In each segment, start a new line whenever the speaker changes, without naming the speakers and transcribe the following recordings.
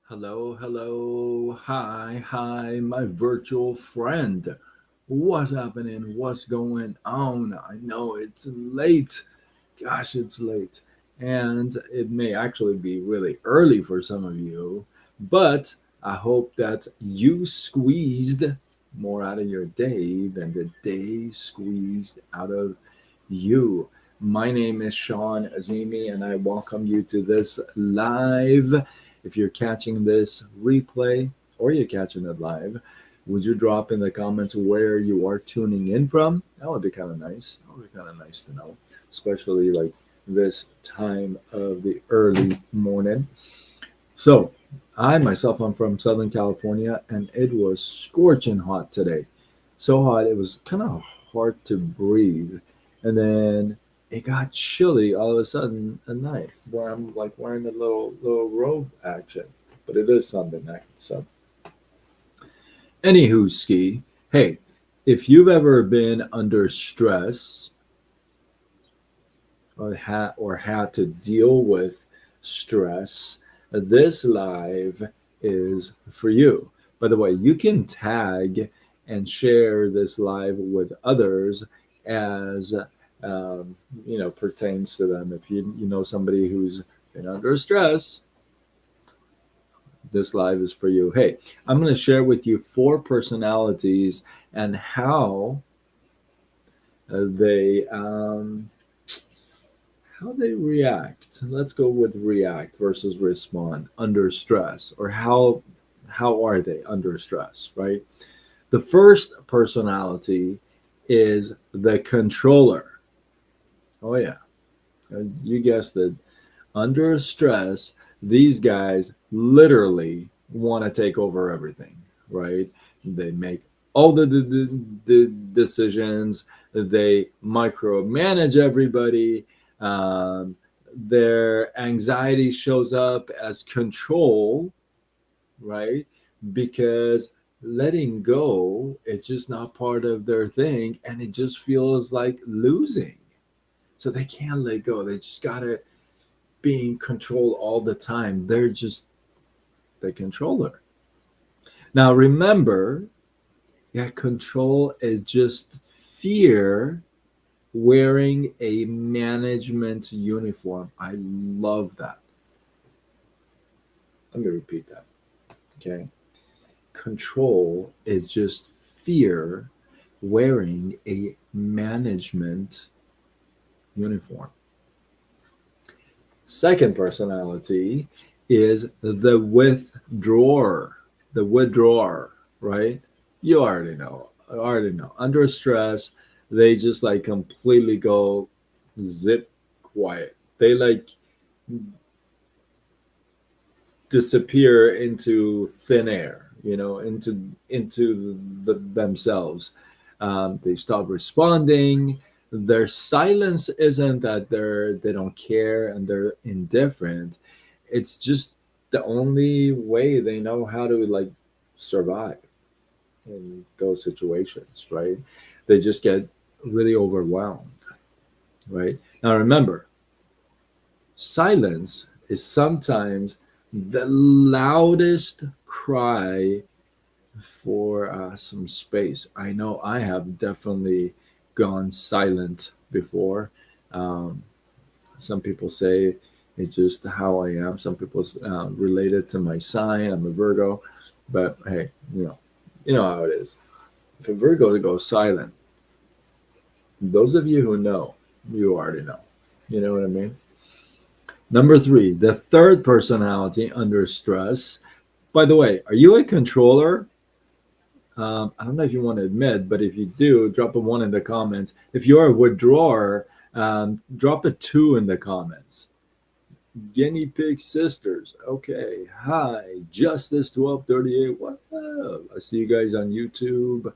Hello, hello, hi, my virtual friend. What's happening? What's going on? I know it's late. Gosh, it's late. And it may actually be really early for some of you, but I hope that you squeezed more out of your day than the day squeezed out of you. My name is Sean Azimi, and I welcome you to this live. If you're catching this replay or you're catching it live, would you drop in the comments where you are tuning in from? That would be kind of nice. That would be kind of nice to know, especially like this time of the early morning. So, I myself, I'm from Southern California, and it was scorching hot today. So hot, it was kind of hard to breathe. And then it got chilly all of a sudden at night, where I'm like wearing a little robe action. But it is Sunday night, so anywho, ski. Hey, if you've ever been under stress or had to deal with stress, this live is for you. By the way, you can tag and share this live with others as pertains to them. If you know somebody who's been under stress, this live is for you. Hey, I'm going to share with you four personalities and they how they react. Let's go with react versus respond under stress, or how are they under stress, right? The first personality is the controller. Oh yeah, you guessed it. Under stress, these guys literally want to take over everything, right? They make all the decisions, they micromanage everybody. Um, their anxiety shows up as control, right? Because letting go is just not part of their thing, and it just feels like losing. So they can't let go. They just gotta be in control all the time. They're just the controller. Now remember, yeah, control is just fear wearing a management uniform. I love that. Let me repeat that. Okay. Control is just fear wearing a management uniform. Second personality is the withdrawer. The withdrawer, right? You already know. I already know. Under stress, they just like completely go zip quiet. They like disappear into thin air, into themselves. They stop responding. Their silence isn't that they don't care and they're indifferent. It's just the only way they know how to like survive in those situations, right? They just get really overwhelmed, right? Now remember, silence is sometimes the loudest cry for some space. I know I have definitely gone silent before. Um, some people say it's just how I am. Some people relate it to my sign. I'm a Virgo, but hey, you know how it is. If a Virgo goes silent, those of you who know, you already know. You know what I mean? Number three, the third personality under stress. By the way, are you a controller? I don't know if you want to admit, but if you do, drop a one in the comments. If you're a withdrawer, drop a two in the comments. Guinea Pig Sisters. Okay. Hi. Justice 1238. What up? I see you guys on YouTube.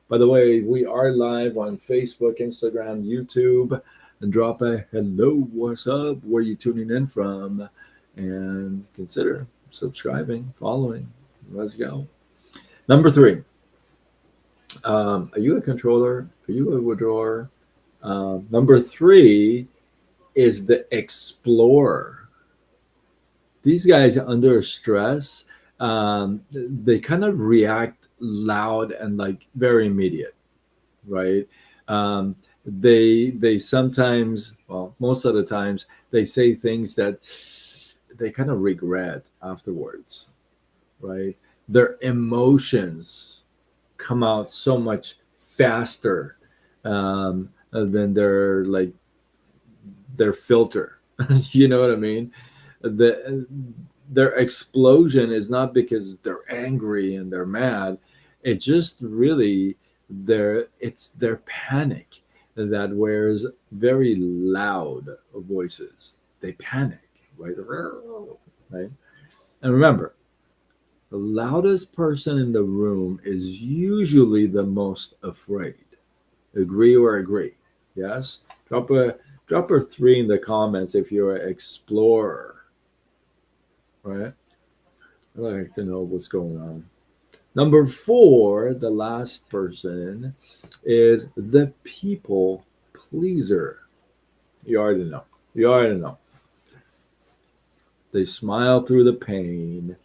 By the way, we are live on Facebook, Instagram, YouTube. And drop a hello, what's up? Where you tuning in from? And consider subscribing, following. Let's go. Number three. Are you a controller? Are you a withdrawer? Number three is the explorer. These guys under stress, they kind of react loud and like very immediate, right? They sometimes, well, most of the times, they say things that they kind of regret afterwards, right? Their emotions come out so much faster than their filter. You know what I mean? The Their explosion is not because they're angry and they're mad. It just really it's their panic that wears very loud voices. They panic, right? Right. And remember, the loudest person in the room is usually the most afraid. Agree or agree? Yes? Drop a three in the comments if you're an explorer, right? I'd like to know what's going on. Number four, the last person, is the people pleaser. You already know. You already know. They smile through the pain.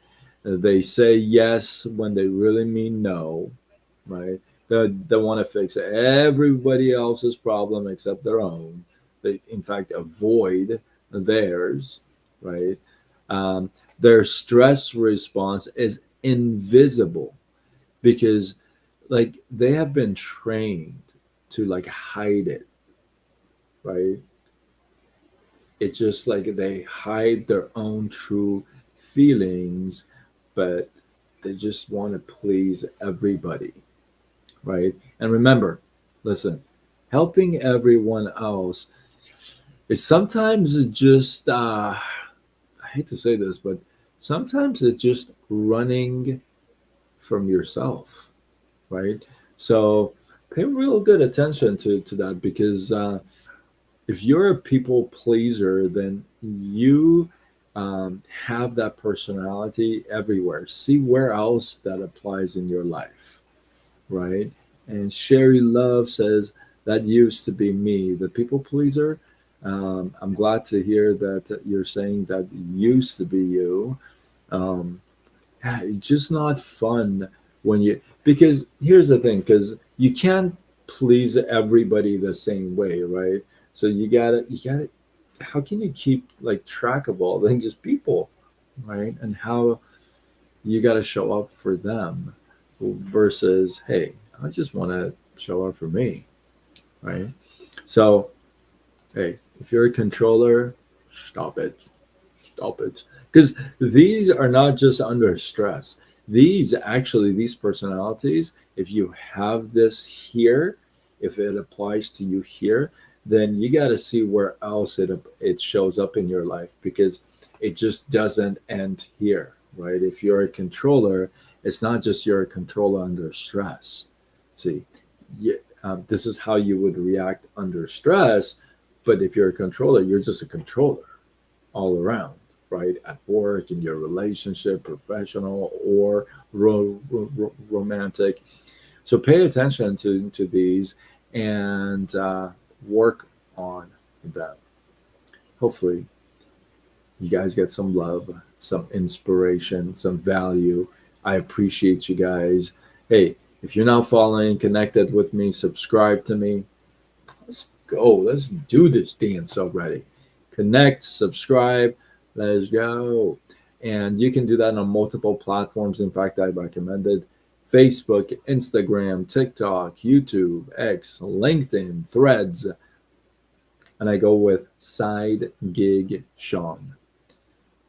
They say yes when they really mean no, right? They want to fix everybody else's problem except their own. They, in fact, avoid theirs, right? Um, their stress response is invisible because, like, they have been trained to like hide it, right? It's just like they hide their own true feelings, but they just want to please everybody, right? And remember, listen, helping everyone else is sometimes just, I hate to say this, but sometimes it's just running from yourself, right? So pay real good attention to that because if you're a people pleaser, then you have that personality everywhere. See where else that applies in your life, right? And Sherry Love says, that used to be me, the people pleaser. I'm glad to hear that you're saying that used to be you. Um, yeah, it's just not fun when you, because here's the thing, because you can't please everybody the same way, right? So you gotta, how can you keep like track of all things, just people, right? And how you got to show up for them versus, hey, I just want to show up for me, right? So, hey, if you're a controller, stop it. Stop it. Because these are not just under stress. These personalities, if you have this here, if it applies to you here, then you got to see where else it shows up in your life because it just doesn't end here, right? If you're a controller, it's not just you're a controller under stress. See, this is how you would react under stress, but if you're a controller, you're just a controller all around, right? At work, in your relationship, professional or romantic. So pay attention to these and work on them. Hopefully, you guys get some love, some inspiration, some value. I appreciate you guys. Hey, if you're not following, connected with me, subscribe to me. Let's go. Let's do this dance already. Connect, subscribe. Let's go. And you can do that on multiple platforms. In fact, I recommended Facebook, Instagram, TikTok, YouTube, X, LinkedIn, Threads. And I go with Side Gig Sean.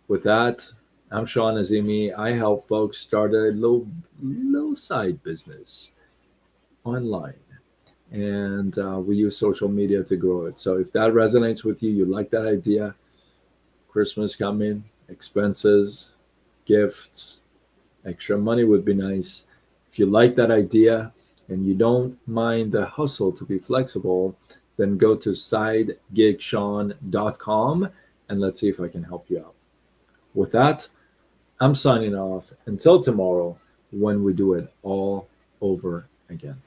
With that, I'm Sean Azimi. I help folks start a little side business online. And we use social media to grow it. So if that resonates with you, you like that idea, Christmas coming, expenses, gifts, extra money would be nice. If you like that idea and you don't mind the hustle to be flexible, then go to sidegigsean.com and let's see if I can help you out. With that, I'm signing off until tomorrow when we do it all over again.